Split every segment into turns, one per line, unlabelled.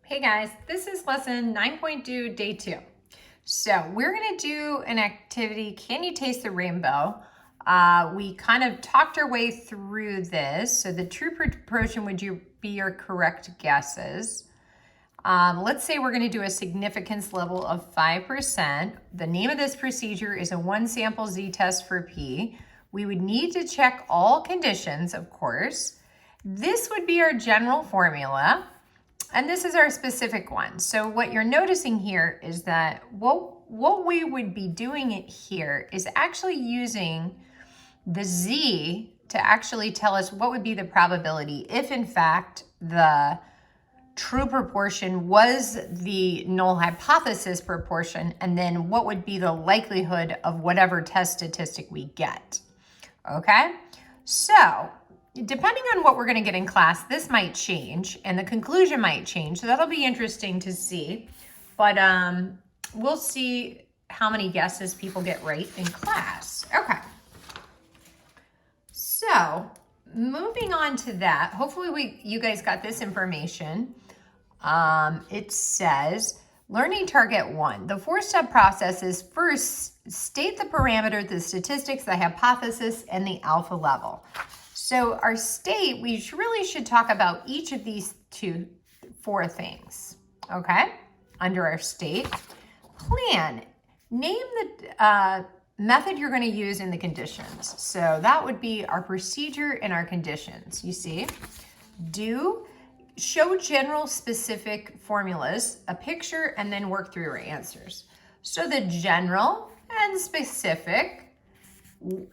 Hey guys, this is lesson 9.2, day 2. So we're going to do an activity, Can You Taste the Rainbow? We kind of talked our way through this. So the true proportion would be your correct guesses. Let's say we're going to do a significance level of 5%. The name of this procedure is a one sample z-test for P. We would need to check all conditions, of course. This would be our general formula. And this is our specific one. So what you're noticing here is that what we would be doing it here is actually using the Z to actually tell us what would be the probability if in fact the true proportion was the null hypothesis proportion, and then what would be the likelihood of whatever test statistic we get. Okay, so depending on what we're going to get in class, this might change and the conclusion might change. So that'll be interesting to see. But we'll see how many guesses people get right in class. Okay. So moving on to that, hopefully you guys got this information. It says, learning target 1. The 4-step process is first, state the parameter, the statistics, the hypothesis, and the alpha level. So our state, we really should talk about each of these 4 things, okay? Under our state. Plan, name the method you're gonna use in the conditions. So that would be our procedure and our conditions, you see. Do, show general specific formulas, a picture, and then work through your answers. So the general and specific,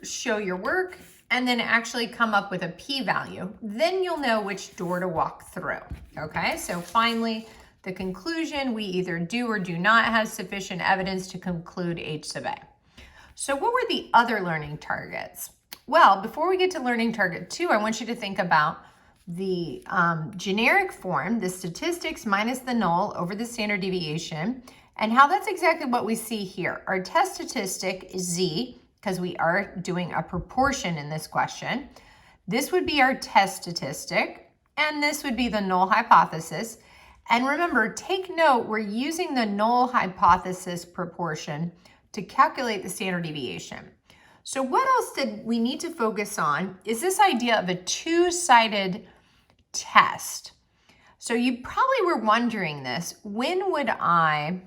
show your work, and then actually come up with a p-value. Then you'll know which door to walk through, okay? So finally, the conclusion, we either do or do not have sufficient evidence to conclude H sub A. So what were the other learning targets? Well, before we get to learning target 2, I want you to think about the generic form, the statistics minus the null over the standard deviation, and how that's exactly what we see here. Our test statistic is Z, because we are doing a proportion in this question. This would be our test statistic, and this would be the null hypothesis. And remember, take note, we're using the null hypothesis proportion to calculate the standard deviation. So what else did we need to focus on is this idea of a two-sided test. So you probably were wondering this, when would I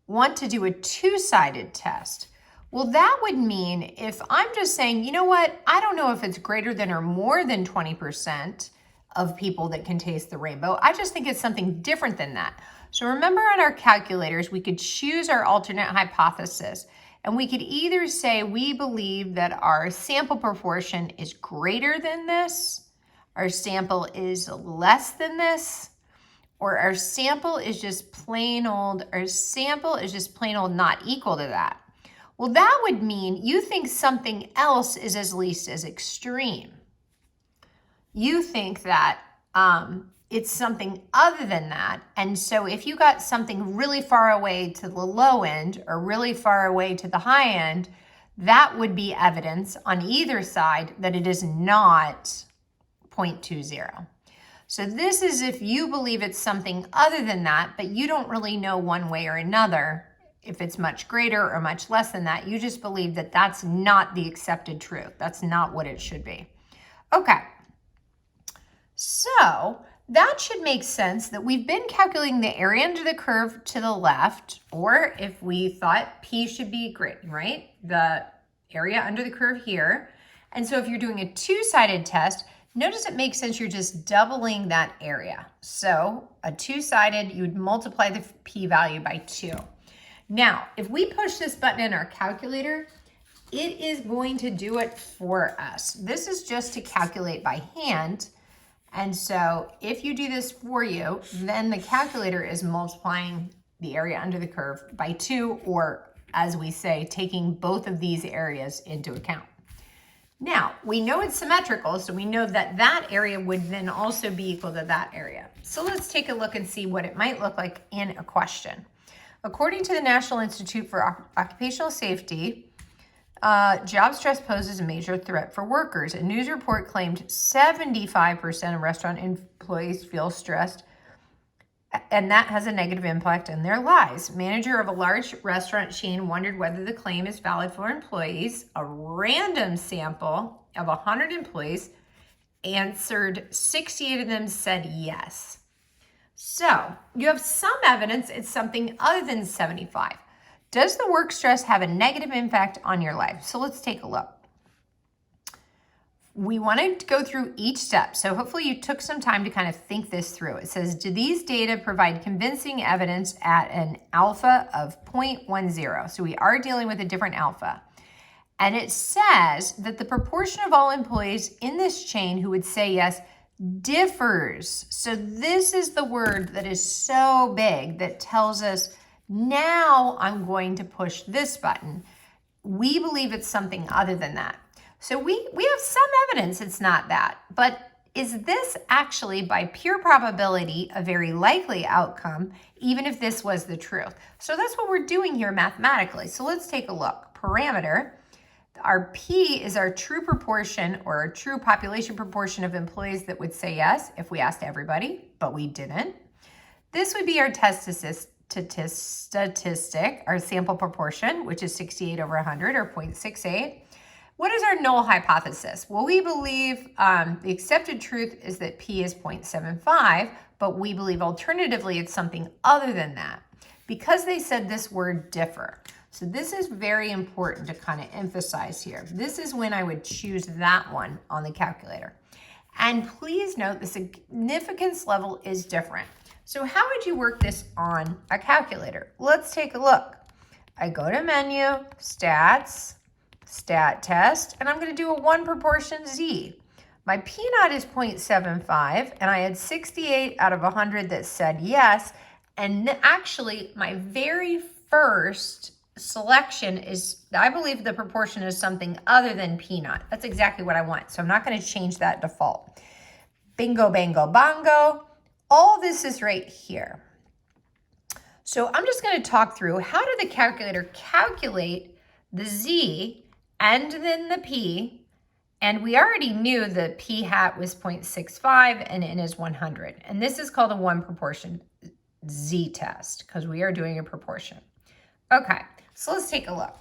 want to do a two-sided test? Well, that would mean if I'm just saying, you know what, I don't know if it's greater than or more than 20% of people that can taste the rainbow. I just think it's something different than that. So remember on our calculators, we could choose our alternate hypothesis. And we could either say we believe that our sample proportion is greater than this, our sample is less than this, or our sample is just plain old, not equal to that. Well, that would mean you think something else is at least as extreme. You think that it's something other than that. And so if you got something really far away to the low end or really far away to the high end, that would be evidence on either side that it is not 0.20. So this is if you believe it's something other than that, but you don't really know one way or another if it's much greater or much less than that. You just believe that that's not the accepted truth. That's not what it should be. Okay, so that should make sense that we've been calculating the area under the curve to the left, or if we thought P should be great, right? The area under the curve here. And so if you're doing a two-sided test, notice it makes sense you're just doubling that area. So a two-sided, you would multiply the p-value by 2. Now, if we push this button in our calculator, it is going to do it for us. This is just to calculate by hand. And so if you do this for you, then the calculator is multiplying the area under the curve by 2, or as we say, taking both of these areas into account. Now, we know it's symmetrical, so we know that that area would then also be equal to that area. So let's take a look and see what it might look like in a question. According to the National Institute for Occupational Safety, job stress poses a major threat for workers. A news report claimed 75% of restaurant employees feel stressed and that has a negative impact on their lives. Manager of a large restaurant chain wondered whether the claim is valid for employees. A random sample of 100 employees answered, 68 of them said yes. So you have some evidence it's something other than 75. Does the work stress have a negative impact on your life? So let's take a look. We want to go through each step. So hopefully you took some time to kind of think this through. It says, do these data provide convincing evidence at an alpha of 0.10? So we are dealing with a different alpha. And it says that the proportion of all employees in this chain who would say yes differs. So this is the word that is so big that tells us now I'm going to push this button. We believe it's something other than that. So we have some evidence it's not that, but is this actually by pure probability a very likely outcome, even if this was the truth? So that's what we're doing here mathematically. So let's take a look. Parameter, our P is our true proportion or our true population proportion of employees that would say yes if we asked everybody, but we didn't. This would be our test statistic, our sample proportion, which is 68 over 100 or 0.68. What is our null hypothesis? Well, we believe the accepted truth is that P is 0.75, but we believe alternatively it's something other than that because they said this word differ. So this is very important to kind of emphasize here. This is when I would choose that one on the calculator. And please note the significance level is different. So how would you work this on a calculator? Let's take a look. I go to menu, stats, stat test, and I'm going to do a 1 proportion Z. My P naught is 0.75, and I had 68 out of 100 that said yes. And actually, my very first selection is, I believe the proportion is something other than P naught. That's exactly what I want. So I'm not going to change that default. Bingo, bango, bongo. All this is right here. So I'm just going to talk through how did the calculator calculate the Z and then the P, and we already knew the P hat was 0.65 and N is 100. And this is called a 1 proportion Z test because we are doing a proportion. Okay, so let's take a look.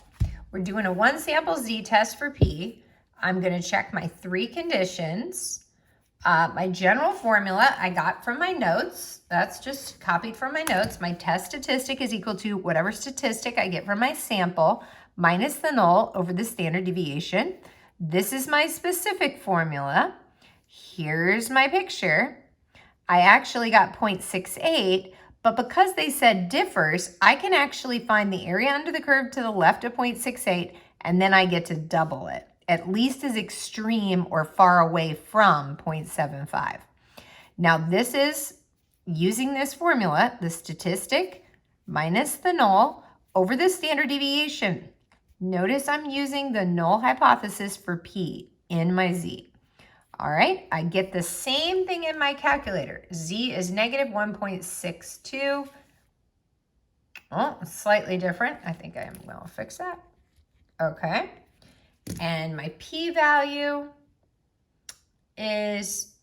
We're doing a 1 sample Z test for P. I'm going to check my 3 conditions. My general formula I got from my notes. That's just copied from my notes. My test statistic is equal to whatever statistic I get from my sample minus the null over the standard deviation. This is my specific formula. Here's my picture. I actually got 0.68, but because they said differs, I can actually find the area under the curve to the left of 0.68, and then I get to double it, at least as extreme or far away from 0.75. Now this is using this formula, the statistic minus the null over the standard deviation. Notice I'm using the null hypothesis for P in my Z. All right, I get the same thing in my calculator. Z is negative 1.62. Oh, slightly different. I think I will fix that. Okay. And my P value is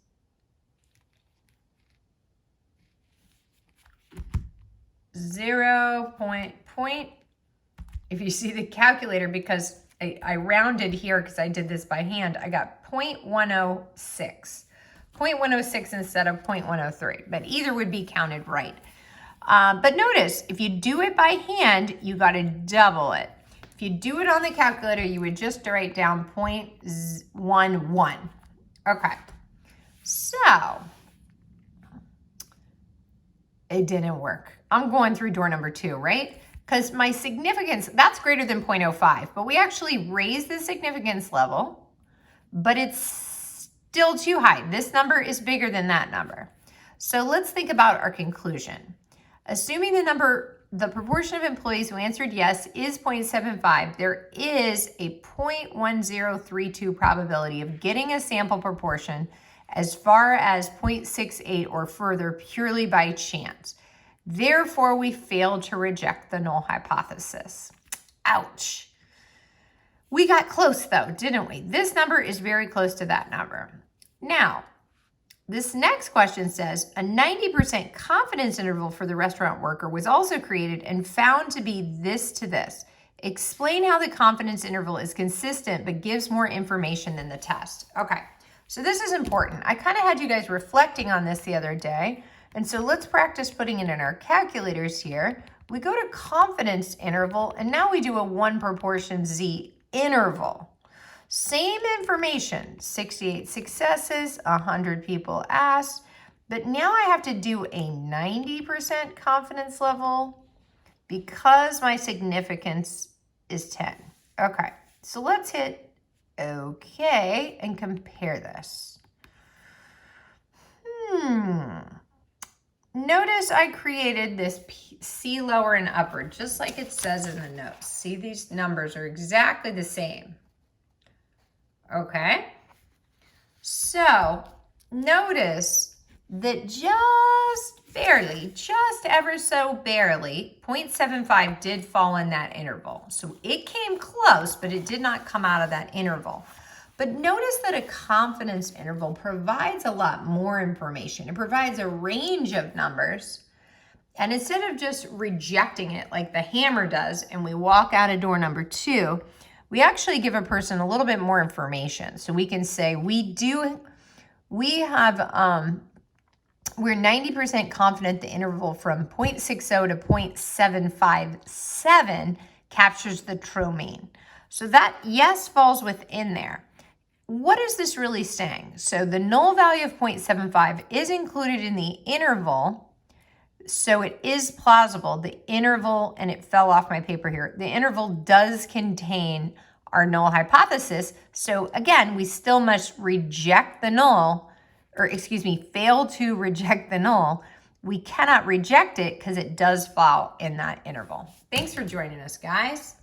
if you see the calculator, because I rounded here because I did this by hand, I got 0.106. 0.106 instead of 0.103, but either would be counted right. But notice, if you do it by hand, you got to double it. If you do it on the calculator, you would just write down 0.11. Okay, so it didn't work. I'm going through door number 2, right? Because my significance, that's greater than 0.05, but we actually raised the significance level, but it's still too high. This number is bigger than that number. So let's think about our conclusion. Assuming the proportion of employees who answered yes is 0.75, there is a 0.1032 probability of getting a sample proportion as far as 0.68 or further purely by chance. Therefore, we failed to reject the null hypothesis. Ouch. We got close though, didn't we? This number is very close to that number. Now, This next question says, a 90% confidence interval for the restaurant worker was also created and found to be this to this. Explain how the confidence interval is consistent but gives more information than the test. Okay, so this is important. I kind of had you guys reflecting on this the other day. And so let's practice putting it in our calculators here. We go to confidence interval, and now we do a 1 proportion Z interval. Same information, 68 successes, 100 people asked, but now I have to do a 90% confidence level because my significance is 10. Okay, so let's hit OK and compare this. Notice I created this C lower and upper, just like it says in the notes. See, these numbers are exactly the same. Okay, so notice that just barely, just ever so barely, 0.75 did fall in that interval. So it came close, but it did not come out of that interval. But notice that a confidence interval provides a lot more information. It provides a range of numbers. And instead of just rejecting it like the hammer does, and we walk out of door number 2, we actually give a person a little bit more information. So we can say we're 90% confident the interval from 0.60 to 0.757 captures the true mean. So that yes falls within there. What is this really saying? So the null value of 0.75 is included in the interval. So it is plausible, the interval, and it fell off my paper here, the interval does contain our null hypothesis. So again, we still must reject the null, or excuse me, fail to reject the null. We cannot reject it because it does fall in that interval. Thanks for joining us, guys.